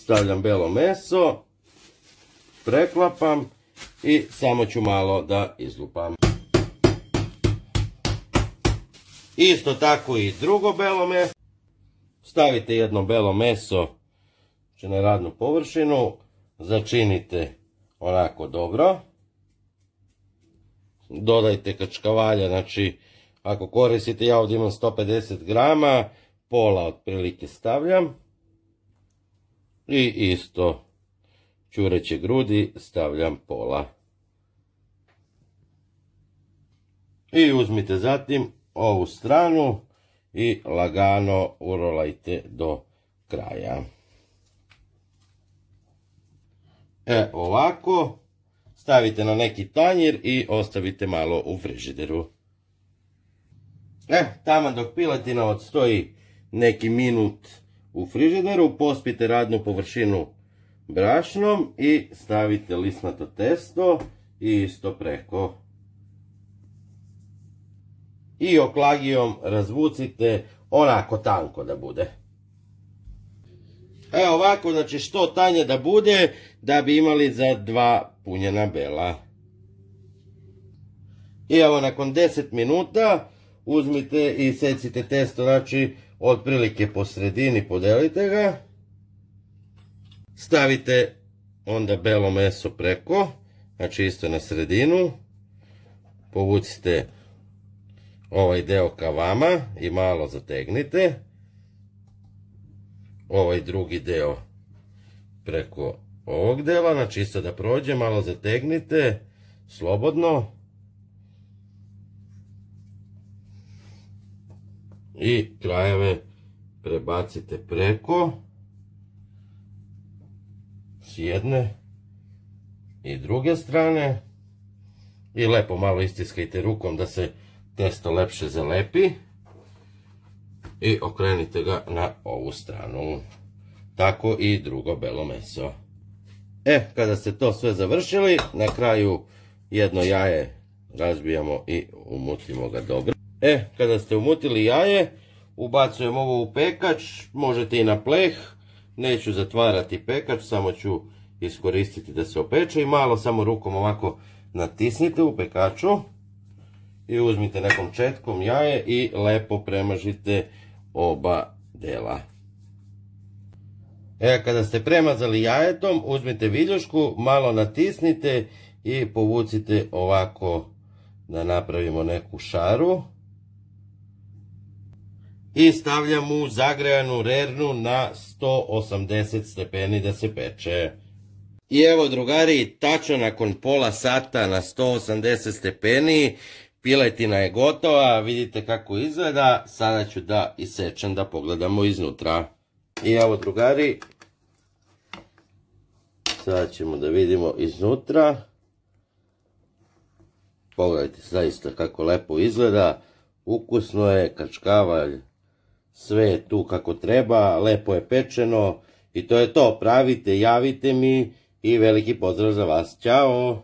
stavljam belo meso, preklapam i samo ću malo da izlupam. Isto tako i drugo belo meso. Stavite jedno belo meso na radnu površinu, začinite onako dobro. Dodajte kačkavalja, znači ako koristite, ja ovdje imam 150 grama, pola otprilike stavljam. I isto ćureće grudi stavljam pola. I uzmite zatim ovu stranu i lagano urolajte do kraja. Ovako, stavite na neki tanjir i ostavite malo u frižideru. Taman dok piletina odstoji neki minut u frižideru, pospite radnu površinu brašnom i stavite lisnato testo i isto preko. I oklagijom razvucite onako tanko da bude. Ovako, znači što tanje da bude, da bi imali za 2 punjena bela. I evo nakon 10 minuta uzmite i secite testo, znači otprilike po sredini podelite ga. Stavite onda belo meso preko, znači isto na sredinu. Povucite ovaj deo ka vama i malo zategnite. Ovaj drugi deo preko ovog dela, znači isto da prođe, malo zategnite, slobodno. I krajeve prebacite preko s jedne i druge strane. I lepo malo istiskajte rukom da se testo lepše zalepi. I okrenite ga na ovu stranu. Tako i drugo belo meso. Kada ste to sve završili, na kraju jedno jaje razbijamo i umutimo ga dobro. Kada ste umutili jaje, ubacujem ovo u pekač, možete i na pleh. Neću zatvarati pekač, samo ću iskoristiti da se opeče i malo samo rukom ovako natisnite u pekaču. I uzmite nekom četkom jaje i lepo premažite oba dela. Kada ste premazali jajetom, uzmite viljušku, malo natisnite i povucite ovako da napravimo neku šaru. I stavljam u zagrejanu rernu na 180 stepeni da se peče. I evo drugari, tačno nakon pola sata na 180 stepeni, piletina je gotova, vidite kako izgleda, sada ću da isečem da pogledamo iznutra. I evo drugari, sada ćemo da vidimo iznutra. Pogledajte zaista kako lepo izgleda, ukusno je, kačkavalj, sve je tu kako treba, lepo je pečeno i to je to, pravite, javite mi i veliki pozdrav za vas, ćao!